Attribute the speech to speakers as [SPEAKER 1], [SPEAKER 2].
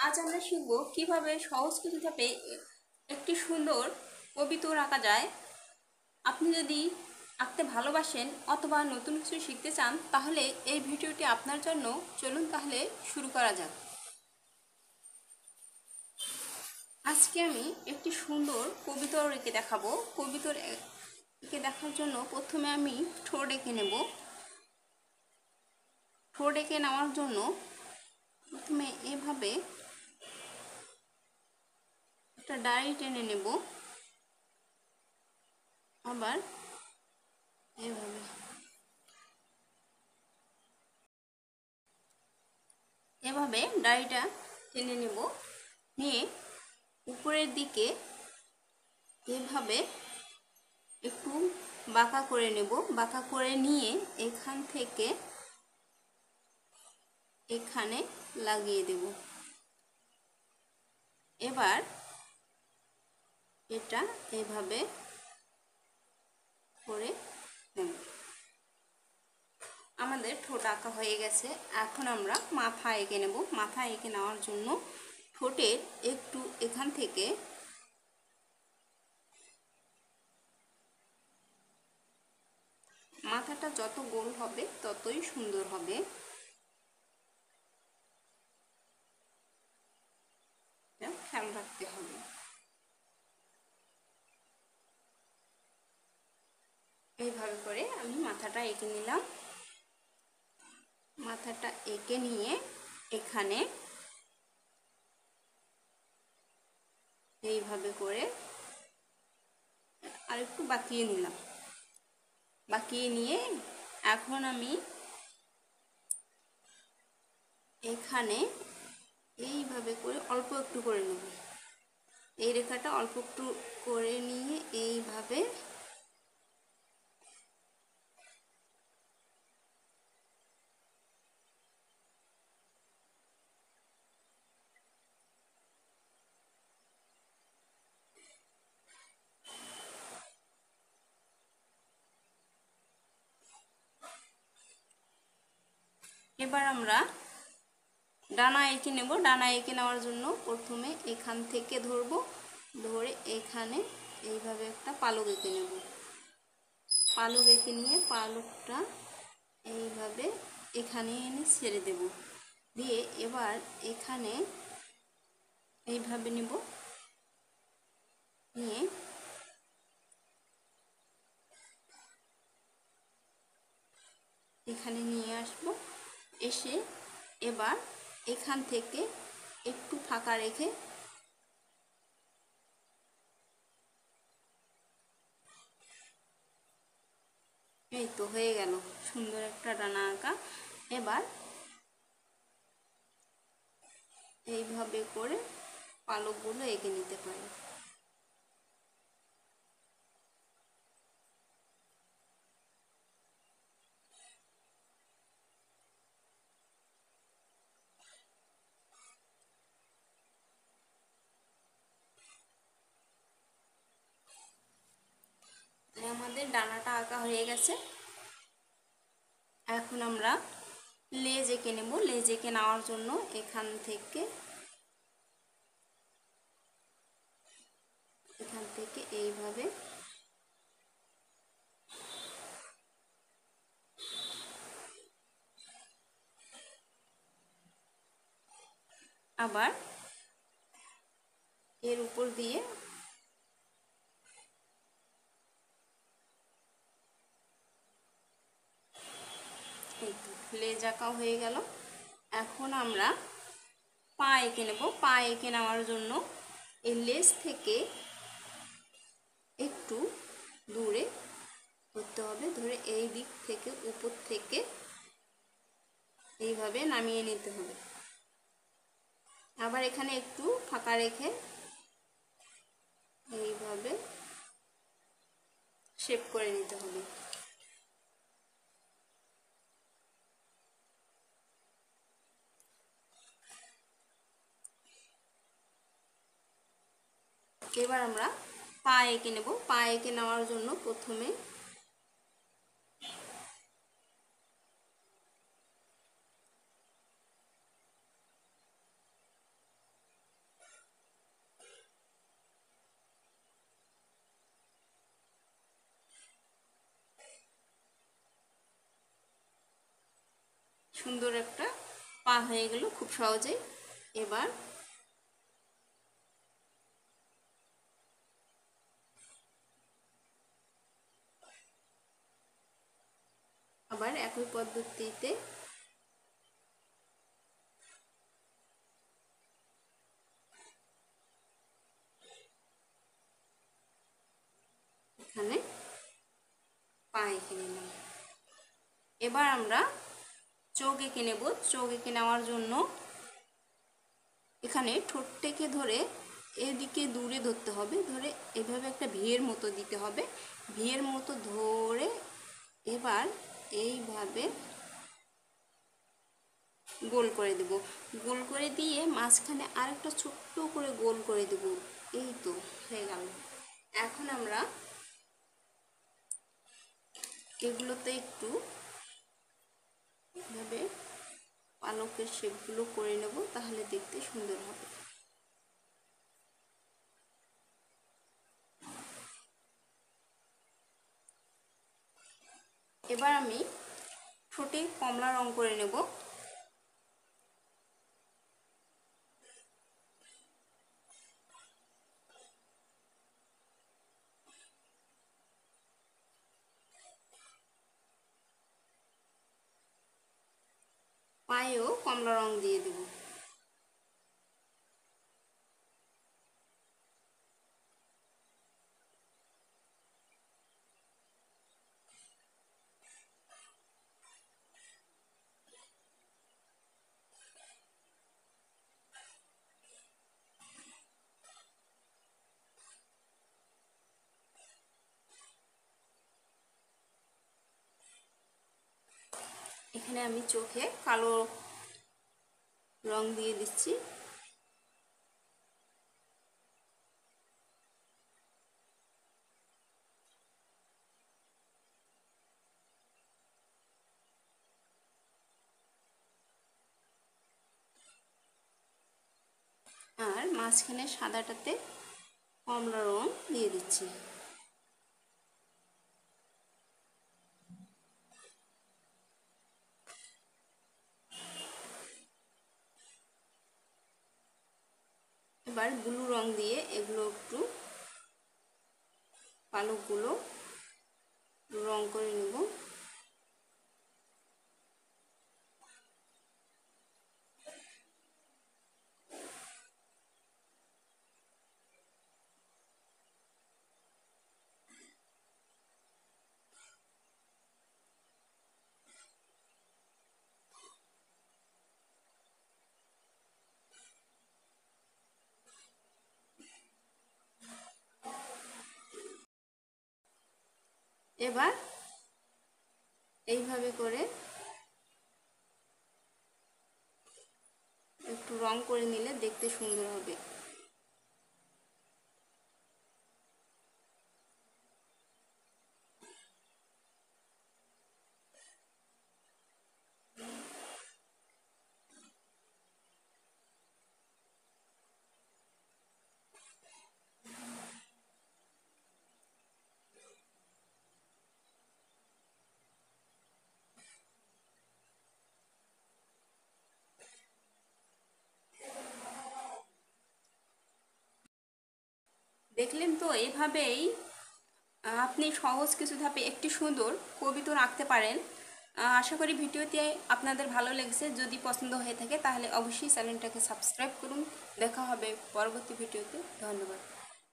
[SPEAKER 1] আজ আমরা শিখব কিভাবে সহজ কিছু ধাপে একটি সুন্দর কবিতা আঁকা যায়। আপনি যদি আঁকতে ভালোবাসেন অথবা নতুন কিছু শিখতে চান তাহলে এই ভিডিওটি আপনার জন্য। চলুন তাহলে শুরু করা যাক। আজকে আমি একটি সুন্দর কবিতা এঁকে দেখাবো। কবিতা এঁকে দেখার জন্য প্রথমে আমি ঠোঁট এঁকে নেব। ঠোঁট এঁকে নেওয়ার জন্য প্রথমে এভাবে একটা ডায়রি টেনে নেব, আবার এভাবে এভাবে ডায়রিটা টেনে নেব, নিয়ে উপরের দিকে এভাবে একটু বাঁকা করে নেব। বাঁকা করে নিয়ে এখান থেকে এখানে লাগিয়ে দেব। এবার এটা এভাবে করে নেব। আমাদের ঠোঁট আঁকা হয়ে গেছে। এখন আমরা মাথা এঁকে নেব। মাথা এঁকে নেওয়ার জন্য ঠোঁটের একটু এখান থেকে মাথাটা যত গোল হবে ততই সুন্দর হবে। খেয়াল রাখতে হবে। এইভাবে করে আমি মাথাটা এঁকে নিলাম। মাথাটা এঁকে নিয়ে এখানে এইভাবে করে আর একটু বাঁকিয়ে নিলাম। বাঁকিয়ে নিয়ে এখন আমি এখানে এইভাবে করে অল্প একটু করে নেব। এই রেখাটা অল্প একটু করে নিয়ে এইভাবে এবার আমরা ডানা এঁকে নেব। ডানা এঁকে নেওয়ার জন্য প্রথমে এখান থেকে ধরব, ধরে এখানে এইভাবে একটা পালক এঁকে নেব। পালক এঁকে নিয়ে পালকটা এইভাবে এখানে এনে ছেড়ে দেব। দিয়ে এবার এখানে এইভাবে নেব, নিয়ে এখানে নিয়ে আসব। এসে এবার এখান থেকে একটু ফাঁকা রেখে এই তো হয়ে গেল সুন্দর একটা ডানা আঁকা। এবার এইভাবে করে পালকগুলো এঁকে নিতে পারি। আমাদের ডানাটা আঁকা হয়ে গেছে। এখন আমরা লেজ এঁকে নেব। লেজ এঁকে নেওয়ার জন্য এখান থেকে এইভাবে আবার এর উপর দিয়ে এই তো লেজ আঁকা হয়ে গেল। এখন আমরা পা এঁকে নেব। পা এঁকে নেওয়ার জন্য এই লেজ থেকে একটু দূরে ধরতে হবে, ধরে এই দিক থেকে উপর থেকে এইভাবে নামিয়ে নিতে হবে। আবার এখানে একটু ফাঁকা রেখে এইভাবে শেপ করে নিতে হবে। এবার আমরা পা এঁকে নেব। পা এঁকে নেওয়ার জন্য প্রথমে সুন্দর একটা পা হয়ে গেল খুব সহজেই। এবার আবার একই পদ্ধতিতে এখানে পা এঁকে নিলাম। এবার আমরা চোখ এঁকে নেব। চোখ এঁকে নেওয়ার জন্য এখানে ঠোঁটটাকে ধরে এদিকে দূরে ধরতে হবে, ধরে এভাবে একটা ভিয়ের মতো দিতে হবে। ভিয়ের মতো ধরে এবার এইভাবে গোল করে দেব। গোল করে দিয়ে মাঝখানে আরেকটা ছোট্ট করে গোল করে দেব। এই তো হয়ে গেল। এখন আমরা এগুলোতে একটু এভাবে পালকের শেপগুলো করে নেব, তাহলে দেখতে সুন্দর হবে। এবার আমি ঠোঁটে কমলা রং করে নেব। পায়েও কমলা রং দিয়ে দেব। এখানে আমি চোখে কালো রং দিয়ে দিচ্ছি। আর মাঝখানে সাদাটাতে কমলা রং দিয়ে দিচ্ছি। এবার ব্লু রং দিয়ে এগুলো একটু পালকগুলো রং করে নেব। এবার এইভাবে করে একটু রং করে নিলে দেখতে সুন্দর হবে। দেখলেন তো, এইভাবেই আপনি সহজ কিছু ধাপে একটি সুন্দর কবিতা আঁকতে পারেন। আশা করি ভিডিওটি আপনাদের ভালো লেগেছে। যদি পছন্দ হয়ে থাকে তাহলে অবশ্যই চ্যানেলটাকে সাবস্ক্রাইব করুন। দেখা হবে পরবর্তী ভিডিওতে। ধন্যবাদ।